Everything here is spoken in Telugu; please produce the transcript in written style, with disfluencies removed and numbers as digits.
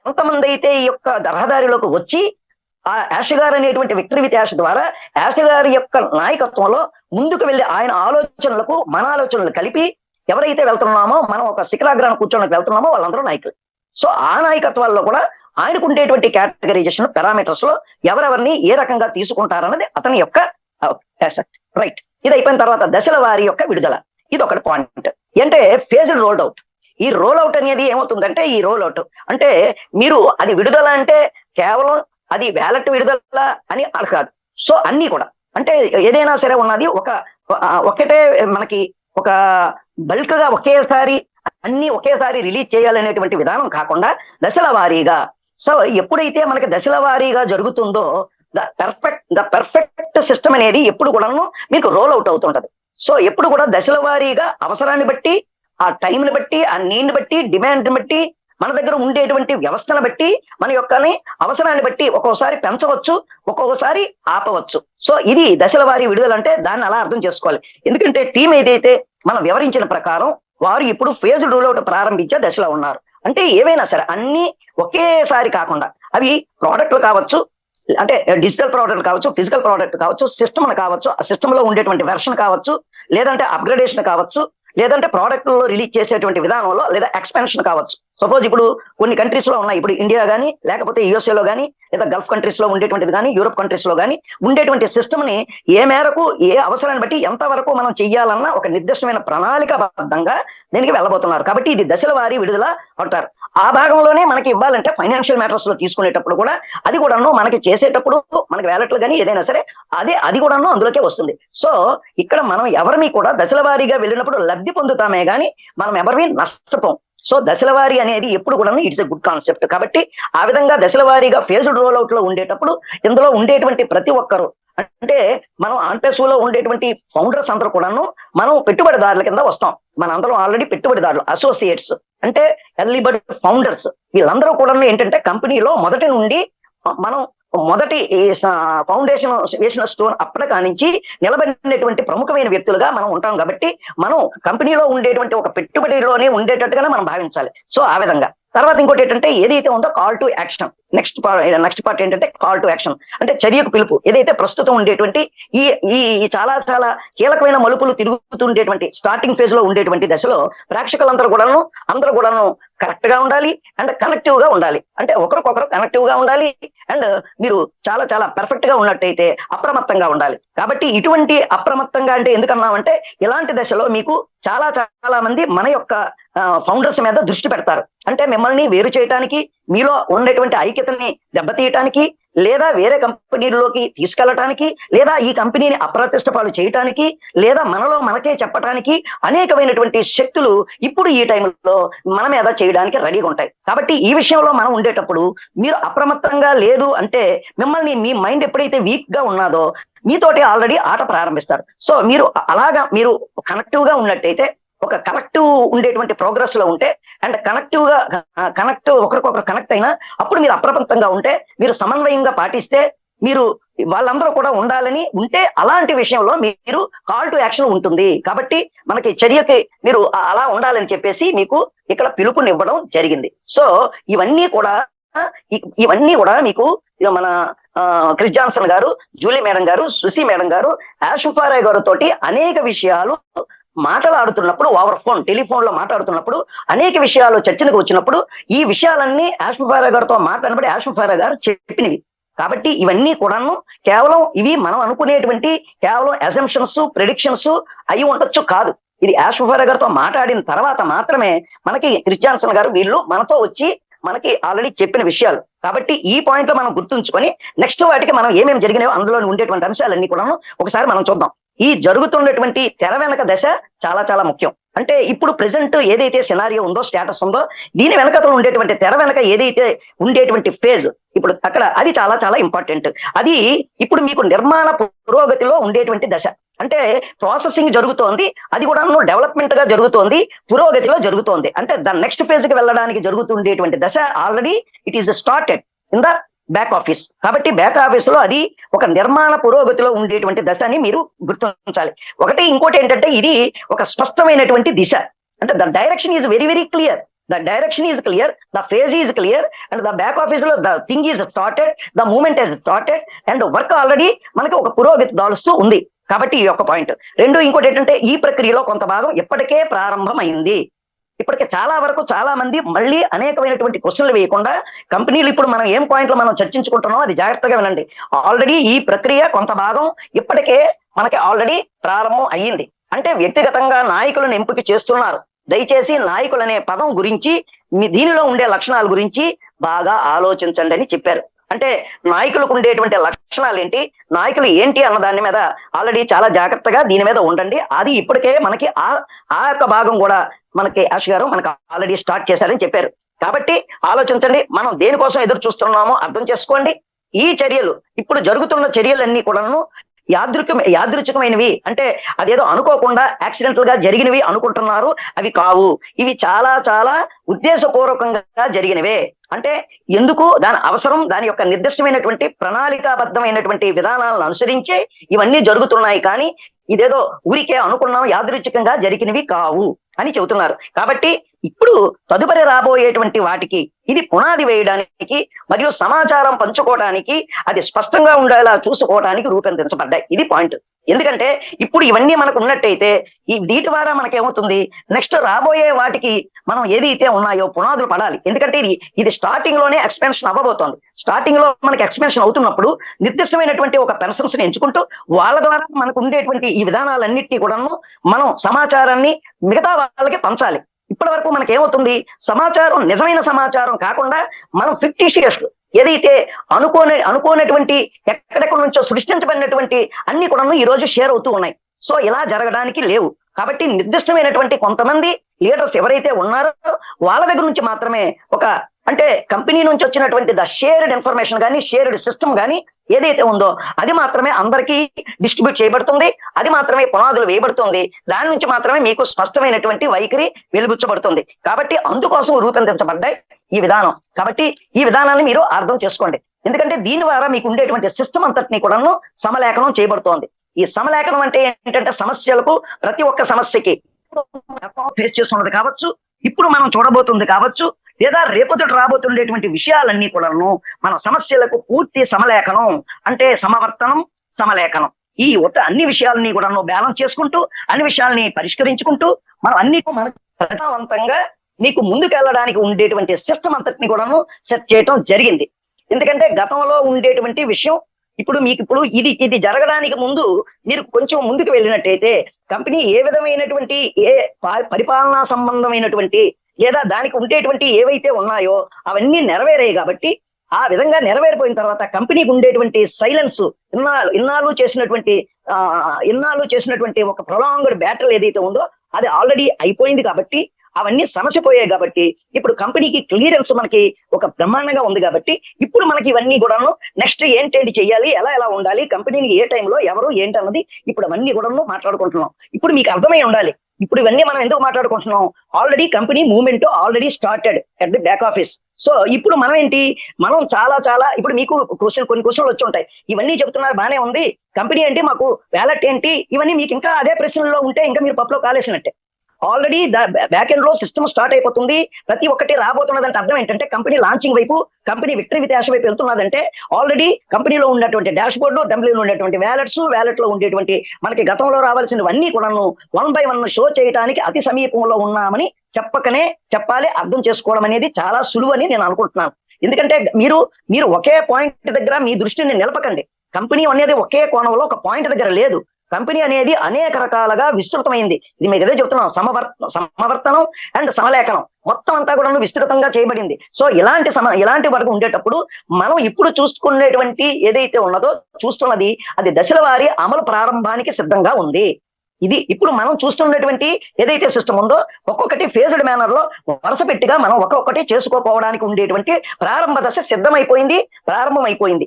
ఎంతమంది అయితే ఈ యొక్క రహదారిలోకి వచ్చి ఆ యాష్ గారు అనేటువంటి విక్టరీ విత్ యాష్ ద్వారా యాష్ గారి యొక్క నాయకత్వంలో ముందుకు వెళ్ళి ఆయన ఆలోచనలకు మన ఆలోచనలు కలిపి ఎవరైతే వెళ్తున్నామో మనం ఒక శిఖరాగ్రహణ కూర్చోడానికి వెళ్తున్నామో వాళ్ళందరూ నాయకులు. సో ఆ నాయకత్వాల్లో కూడా ఆయనకు ఉండేటువంటి కేటగరైజేషన్ పారామీటర్స్ లో ఎవరెవరిని ఏ రకంగా తీసుకుంటారన్నది అతని యొక్క రైట్. ఇది అయిపోయిన తర్వాత దశల వారి యొక్క విడుదల, ఇది ఒకటి పాయింట్. అంటే ఫేజ్డ్ రోల్ అవుట్. ఈ రోల్ అవుట్ అనేది ఏమవుతుందంటే, ఈ రోల్ అవుట్ అంటే మీరు అది విడుదల అంటే కేవలం అది బ్యాలెట్ విడుదల అని కాదు. సో అన్ని కూడా అంటే ఏదైనా సరే ఉన్నది ఒకటే మనకి ఒక బల్క్ గా ఒకేసారి అన్ని ఒకేసారి రిలీజ్ చేయాలనేటువంటి విధానం కాకుండా దశల వారీగా. సో ఎప్పుడైతే మనకి దశల వారీగా జరుగుతుందో ద పర్ఫెక్ట్ సిస్టమ్ అనేది ఎప్పుడు కూడాను మీకు రోల్ అవుట్ అవుతుంటది. సో ఎప్పుడు కూడా దశల వారీగా అవసరాన్ని బట్టి, ఆ టైంని బట్టి, ఆ నీడ్ని బట్టి, డిమాండ్ బట్టి, మన దగ్గర ఉండేటువంటి వ్యవస్థను బట్టి, మన యొక్క అవసరాన్ని బట్టి ఒక్కోసారి పెంచవచ్చు, ఒక్కొక్కసారి ఆపవచ్చు. సో ఇది దశల వారీ విడుదల అంటే దాన్ని అలా అర్థం చేసుకోవాలి. ఎందుకంటే టీం ఏదైతే మనం వివరించిన ప్రకారం వారు ఇప్పుడు ఫేజ్ రూల్ అవుట్ ప్రారంభించే దశలో ఉన్నారు. అంటే ఏవైనా సరే అన్ని ఒకేసారి కాకుండా, అవి ప్రోడక్ట్లు కావచ్చు, అంటే డిజిటల్ ప్రోడక్ట్ కావచ్చు, ఫిజికల్ ప్రోడక్ట్ కావచ్చు, సిస్టమ్ కావచ్చు, ఆ సిస్టమ్ లో ఉండేటువంటి వెర్షన్ కావచ్చు, లేదంటే అప్గ్రేడేషన్ కావచ్చు, లేదంటే ప్రోడక్ట్ లో రిలీజ్ చేసేటువంటి విధానంలో లేదా ఎక్స్పాన్షన్ కావచ్చు. సపోజ్ ఇప్పుడు కొన్ని కంట్రీస్ లో ఉన్నాయి, ఇప్పుడు ఇండియా కానీ, లేకపోతే యుఎస్ఏ లో కానీ, లేదా గల్ఫ్ కంట్రీస్ లో ఉండేటువంటిది కానీ, యూరోప్ కంట్రీస్ లో కానీ ఉండేటువంటి సిస్టమ్ ని ఏ మేరకు, ఏ అవసరాన్ని బట్టి ఎంతవరకు మనం చెయ్యాలన్న ఒక నిర్దిష్టమైన ప్రణాళికాబద్ధంగా దీనికి వెళ్ళబోతున్నారు. కాబట్టి ఇది దశల వారీ విడుదల అంటారు. ఆ భాగంలోనే మనకి ఇవ్వాలంటే ఫైనాన్షియల్ మ్యాటర్స్ లో తీసుకునేటప్పుడు కూడా అది కూడాను మనకి చేసేటప్పుడు మనకి వ్యాలెట్లు కానీ ఏదైనా సరే అది కూడాను అందులోకే వస్తుంది. సో ఇక్కడ మనం ఎవరిని కూడా దశల వారీగా వెళ్ళినప్పుడు లబ్ధి పొందుతామే గానీ మనం ఎవరిని నష్టపోం. సో దశల వారీ అనేది ఎప్పుడు కూడా ఇట్స్ ఎ గుడ్ కాన్సెప్ట్. కాబట్టి ఆ విధంగా దశల వారీగా ఫేజ్డ్ రోల్ అవుట్ లో ఉండేటప్పుడు ఇందులో ఉండేటువంటి ప్రతి ఒక్కరు, అంటే మనం ఆన్పేసులో ఉండేటువంటి ఫౌండర్స్ అందరూ కూడాను మనం పెట్టుబడిదారుల కింద వస్తాం. మన అందరం ఆల్రెడీ పెట్టుబడిదారులు, అసోసియేట్స్, అంటే ఎర్లీ బర్డ్ ఫౌండర్స్. వీళ్ళందరూ కూడా ఏంటంటే కంపెనీలో మొదటి నుండి మనం మొదటి ఫౌండేషన్ వేసిన స్టోన్ అప్పటి కానించి నిలబడినటువంటి ప్రముఖమైన వ్యక్తులుగా మనం ఉంటాం. కాబట్టి మనం కంపెనీలో ఉండేటువంటి ఒక పెట్టుబడిలోనే ఉండేటట్టుగానే మనం భావించాలి. సో ఆ విధంగా తర్వాత ఇంకోటి ఏంటంటే ఏదైతే ఉందో call to action. Next part ఏంటంటే కాల్ టు యాక్షన్, అంటే చర్యకు పిలుపు. ఏదైతే ప్రస్తుతం ఉండేటువంటి ఈ చాలా చాలా కీలకమైన మలుపులు తిరుగుతుండేటువంటి స్టార్టింగ్ ఫేజ్ లో ఉండేటువంటి దశలో ప్రేక్షకులందరూ కూడాను కరెక్ట్ గా ఉండాలి అండ్ కనెక్టివ్ గా ఉండాలి. అంటే ఒకరికొకరు కనెక్టివ్ గా ఉండాలి అండ్ మీరు చాలా చాలా పర్ఫెక్ట్ గా ఉన్నట్టయితే అప్రమత్తంగా ఉండాలి. కాబట్టి ఇటువంటి అప్రమత్తంగా అంటే ఎందుకన్నామంటే ఇలాంటి దశలో మీకు చాలా చాలా మంది మన యొక్క ఫౌండర్స్ మీద దృష్టి పెడతారు. అంటే మిమ్మల్ని వేరు చేయడానికి, మీలో ఉండేటువంటి ఐక్యతని దెబ్బతీయటానికి, లేదా వేరే కంపెనీల్లోకి తీసుకెళ్లటానికి, లేదా ఈ కంపెనీని అప్రతిష్టపాలు చేయటానికి, లేదా మనలో మనకే చెప్పటానికి అనేకమైనటువంటి శక్తులు ఇప్పుడు ఈ టైంలో మన మీద చేయడానికి రెడీగా ఉంటాయి. కాబట్టి ఈ విషయంలో మనం ఉండేటప్పుడు మీరు అప్రమత్తంగా లేదు అంటే మిమ్మల్ని మీ మైండ్ ఎప్పుడైతే వీక్ గా ఉన్నదో మీతోటి ఆల్రెడీ ఆట ప్రారంభిస్తారు. సో మీరు అలాగా కనెక్టివ్ గా ఉన్నట్టయితే, ఒక కనెక్టివ్ ఉండేటువంటి ప్రోగ్రెస్ లో ఉంటే అండ్ ఒకరికొకరు కనెక్ట్ అయినా అప్పుడు మీరు అప్రమత్తంగా ఉంటే, మీరు సమన్వయంగా పాటిస్తే, మీరు వాళ్ళందరూ కూడా ఉండాలని ఉంటే అలాంటి విషయంలో మీరు కాల్ టు యాక్షన్ ఉంటుంది. కాబట్టి మనకి చర్యకి మీరు అలా ఉండాలని చెప్పేసి మీకు ఇక్కడ పిలుపునివ్వడం జరిగింది. సో ఇవన్నీ కూడా మీకు మన క్రిస్ జాన్సన్ గారు, జూలీ మేడం గారు, సుసి మేడం గారు, యాషుఫారాయ్ గారు తోటి అనేక విషయాలు మాట్లాడుతున్నప్పుడు, ఓవర్ ఫోన్ టెలిఫోన్ లో మాట్లాడుతున్నప్పుడు, అనేక విషయాలు చర్చకు వచ్చినప్పుడు ఈ విషయాలన్నీ యాషుఫారాయ్ గారితో మాట్లాడినప్పుడు యాషుఫారాయ్ గారు చెప్పినవి. కాబట్టి ఇవన్నీ కూడాను కేవలం ఇవి మనం అనుకునేటువంటి కేవలం అసంప్షన్స్, ప్రెడిక్షన్స్ అయి ఉండొచ్చు కాదు. ఇది యాషుఫారాయ్ గారితో మాట్లాడిన తర్వాత మాత్రమే మనకి క్రిస్ జాన్సన్ గారు వీళ్ళు మనతో వచ్చి మనకి ఆల్రెడీ చెప్పిన విషయాలు. కాబట్టి ఈ పాయింట్ లో మనం గుర్తుంచుకొని నెక్స్ట్ వాటికి మనం ఏమేమి జరిగినాయో అందులో ఉండేటువంటి అంశాలన్నీ కూడా ఒకసారి మనం చూద్దాం. ఈ జరుగుతున్నటువంటి తెర వెనక దశ చాలా చాలా ముఖ్యం. అంటే ఇప్పుడు ప్రెసెంట్ ఏదైతే సినారియో ఉందో, స్టేటస్ ఉందో, దీని వెనకతలో ఉండేటువంటి తెర వెనక ఏదైతే ఉండేటువంటి ఫేజ్ ఇప్పుడు అక్కడ అది చాలా చాలా ఇంపార్టెంట్. అది ఇప్పుడు మీకు నిర్మాణ పురోగతిలో ఉండేటువంటి దశ. అంటే ప్రాసెసింగ్ జరుగుతోంది, అది కూడా డెవలప్మెంట్ గా జరుగుతోంది, పురోగతిలో జరుగుతోంది. అంటే దాని నెక్స్ట్ ఫేజ్ కి వెళ్ళడానికి జరుగుతుండేటువంటి దశ already it is started in the back office. కాబట్టి బ్యాక్ ఆఫీస్ లో అది ఒక నిర్మాణ పురోగతిలో ఉండేటువంటి దశ అని మీరు గుర్తించాలి. ఇంకోటి ఏంటంటే ఇది ఒక స్పష్టమైనటువంటి దిశ. అంటే the direction is very very clear. The direction is clear, the phase is clear, and the back office లో the thing is started, the moment is started, and work already మనకి ఒక పురోగతి దాలుస్తూ ఉంది. కాబట్టి ఈ యొక్క పాయింట్. రెండు, ఇంకోటి ఏంటంటే ఈ ప్రక్రియలో కొంత భాగం ఇప్పటికే ప్రారంభమైంది. ఇప్పటికే చాలా వరకు చాలా మంది మళ్ళీ అనేకమైనటువంటి క్వశ్చన్లు వేయకుండా కంపెనీలు ఇప్పుడు మనం ఏం పాయింట్లు మనం చర్చించుకుంటున్నాం అది జాగ్రత్తగా వినండి. ఆల్రెడీ ఈ ప్రక్రియ కొంత భాగం ఇప్పటికే మనకి ఆల్రెడీ ప్రారంభం అయ్యింది. అంటే వ్యక్తిగతంగా నాయకులను ఎంపిక చేస్తున్నారు. దయచేసి నాయకులు అనే పదం గురించి దీనిలో ఉండే లక్షణాల గురించి బాగా ఆలోచించండి అని చెప్పారు. అంటే నాయకులకు ఉండేటువంటి లక్షణాలు ఏంటి, నాయకులు ఏంటి అన్న దాని మీద ఆల్రెడీ చాలా జాగ్రత్తగా దీని మీద ఉండండి. అది ఇప్పటికే మనకి ఆ యొక్క భాగం కూడా మనకి యాష్ గారు మనకు ఆల్రెడీ స్టార్ట్ చేశారని చెప్పారు. కాబట్టి ఆలోచించండి, మనం దేనికోసం ఎదురు చూస్తున్నామో అర్థం చేసుకోండి. ఈ చర్యలు ఇప్పుడు జరుగుతున్న చర్యలన్నీ కూడాను యాదృచ్ఛికమైనవి, అంటే అదేదో అనుకోకుండా యాక్సిడెంటల్ గా జరిగినవి అనుకుంటున్నారు, అవి కావు. ఇవి చాలా చాలా ఉద్దేశపూర్వకంగా జరిగినవే. అంటే ఎందుకు దాని అవసరం, దాని యొక్క నిర్దిష్టమైనటువంటి ప్రణాళికాబద్ధమైనటువంటి విధానాలను అనుసరించే ఇవన్నీ జరుగుతున్నాయి. కానీ ఇదేదో ఊరికే అనుకున్నాం, యాదృచ్ఛికంగా జరిగినవి కావు అని చెబుతున్నారు. కాబట్టి ఇప్పుడు తదుపరి రాబోయేటువంటి వాటికి ఇది పునాది వేయడానికి మరియు సమాచారం పంచుకోవడానికి, అది స్పష్టంగా ఉండేలా చూసుకోవడానికి రూపొందించబడ్డాయి. ఇది పాయింట్. ఎందుకంటే ఇప్పుడు ఇవన్నీ మనకు ఉన్నట్టయితే వీటి ద్వారా మనకేమవుతుంది, నెక్స్ట్ రాబోయే వాటికి మనం ఏదైతే ఉన్నాయో పునాదులు పడాలి. ఎందుకంటే ఇది స్టార్టింగ్ లోనే ఎక్స్పెన్షన్ అవ్వబోతోంది. స్టార్టింగ్ లో మనకి ఎక్స్పెన్షన్ అవుతున్నప్పుడు నిర్దిష్టమైనటువంటి ఒక పర్సన్స్ ని ఎంచుకుంటూ వాళ్ళ ద్వారా మనకు ఉండేటువంటి ఈ విధానాలన్నిటినీ కూడాను మనం సమాచారాన్ని మిగతా వాళ్ళకి పంచాలి. ఇప్పటి వరకు మనకి ఏమవుతుంది, సమాచారం నిజమైన సమాచారం కాకుండా మనం ఫిక్టిషియస్ ఏదైతే అనుకోనటువంటి ఎక్కడెక్కడ నుంచో సృష్టించబడినటువంటి అన్ని కూడా ఈ రోజు షేర్ అవుతూ ఉన్నాయి. సో ఇలా జరగడానికి లేవు. కాబట్టి నిర్దిష్టమైనటువంటి కొంతమంది లీడర్స్ ఎవరైతే ఉన్నారో వాళ్ళ దగ్గర నుంచి మాత్రమే అంటే కంపెనీ నుంచి వచ్చినటువంటి ద షేర్డ్ ఇన్ఫర్మేషన్ కానీ షేర్డ్ సిస్టమ్ కానీ ఏదైతే ఉందో అది మాత్రమే అందరికీ డిస్ట్రిబ్యూట్ చేయబడుతుంది. అది మాత్రమే పునాదులు వేయబడుతుంది. దాని నుంచి మాత్రమే మీకు స్పష్టమైనటువంటి వైఖరి వెలుబుచ్చబడుతుంది. కాబట్టి అందుకోసం రూపొందించబడ్డాయి ఈ విధానం. కాబట్టి ఈ విధానాన్ని మీరు అర్థం చేసుకోండి. ఎందుకంటే దీని ద్వారా మీకు ఉండేటువంటి సిస్టమ్ అంతటినీ కూడాను సమలేఖనం చేయబడుతోంది. ఈ సమలేఖనం అంటే ఏంటంటే సమస్యలకు ప్రతి ఒక్క సమస్యకి ఫేస్ చేస్తున్నది కావచ్చు, ఇప్పుడు మనం చూడబోతుంది కావచ్చు, లేదా రేపొద్దుట రాబోతుండేటువంటి విషయాలన్నీ కూడాను మన సమస్యలకు పూర్తి సమలేఖనం, అంటే సమవర్తనం, సమలేఖనం, ఈ అన్ని విషయాలని కూడాను బ్యాలెన్స్ చేసుకుంటూ అన్ని విషయాల్ని పరిష్కరించుకుంటూ మనం అన్ని మనకు ప్రధానవంతంగా మీకు ముందుకెళ్ళడానికి ఉండేటువంటి సిస్టమ్ అంతటిని కూడాను సెట్ చేయటం జరిగింది. ఎందుకంటే గతంలో ఉండేటువంటి విషయం ఇప్పుడు ఇది జరగడానికి ముందు మీరు కొంచెం ముందుకు వెళ్ళినట్టయితే కంపెనీ ఏ విధమైనటువంటి పరిపాలనా సంబంధమైనటువంటి లేదా దానికి ఉండేటువంటి ఏవైతే ఉన్నాయో అవన్నీ నెరవేరాయి. కాబట్టి ఆ విధంగా నెరవేరిపోయిన తర్వాత కంపెనీకి ఉండేటువంటి సైలెన్స్ ఇన్నాళ్ళు చేసినటువంటి ఒక ప్రొలాంగ్డ్ బ్యాటిల్ ఏదైతే ఉందో అది ఆల్రెడీ అయిపోయింది. కాబట్టి అవన్నీ సమస్యపోయాయి. కాబట్టి ఇప్పుడు కంపెనీకి క్లియరెన్స్ మనకి ఒక బ్రహ్మాండంగా ఉంది. కాబట్టి ఇప్పుడు మనకి ఇవన్నీ కూడాను నెక్స్ట్ ఏంటేంటి చెయ్యాలి, ఎలా ఉండాలి, కంపెనీకి ఏ టైంలో ఎవరు ఏంటి అన్నది ఇప్పుడు అవన్నీ కూడాను మాట్లాడుకుంటున్నాం. ఇప్పుడు మీకు అర్థమై ఉండాలి ఇప్పుడు ఇవన్నీ మనం ఎందుకు మాట్లాడుకుంటున్నాం. Already company movement already started at the back office. So ఇప్పుడు మనం చాలా ఇప్పుడు మీకు కొన్ని క్వశ్చన్లు వచ్చి ఉంటాయి. ఇవన్నీ చెప్తున్నారు బానే ఉంది, కంపెనీ అంటే మాకు వ్యాలెట్ ఏంటి, ఇవన్నీ మీకు ఇంకా అదే ప్రశ్నలో ఉంటే ఇంకా మీరు పప్పులో కాలేసినట్టే. ఆల్రెడీ బ్యాక్ ఎండ్ లో సిస్టమ్ స్టార్ట్ అయిపోతుంది. ప్రతి ఒక్కటి రాబోతున్నదంటే అర్థం ఏంటంటే కంపెనీ లాంచింగ్ వైపు, కంపెనీ విక్టరీ విత్ యాష్ వైపు వెళ్తున్నదంటే ఆల్రెడీ కంపెనీలో ఉన్నటువంటి డాష్ బోర్డు, కంపెనీలో ఉండేటువంటి వ్యాలెట్ లో ఉండేటువంటి మనకి గతంలో రావాల్సినవన్నీ కూడాను 1 by 1 షో చేయడానికి అతి సమీపంలో ఉన్నామని చెప్పాలి. అర్థం చేసుకోవడం అనేది చాలా సులువని నేను అనుకుంటున్నాను. ఎందుకంటే మీరు ఒకే పాయింట్ దగ్గర మీ దృష్టిని నిలపకండి. కంపెనీ అనేది ఒకే కోణంలో ఒక పాయింట్ దగ్గర లేదు. కంపెనీ అనేది అనేక రకాలుగా విస్తృతమైంది. ఇది మీకు ఏదో చెప్తున్నాం, సమవర్తనం అండ్ సమలేఖనం మొత్తం అంతా కూడా విస్తృతంగా చేయబడింది. సో ఇలాంటి వరకు ఉండేటప్పుడు మనం ఇప్పుడు చూసుకునేటువంటి ఏదైతే ఉన్నదో చూస్తున్నది అది దశల వారీ అమలు ప్రారంభానికి సిద్ధంగా ఉంది. ఇది ఇప్పుడు మనం చూస్తున్నటువంటి ఏదైతే సిస్టమ్ ఉందో ఒక్కొక్కటి ఫేజ్డ్ మేనర్ లో వరుస పెట్టిగా మనం ఒక్కొక్కటి చేసుకోపోవడానికి ఉండేటువంటి ప్రారంభ దశ ప్రారంభమైపోయింది.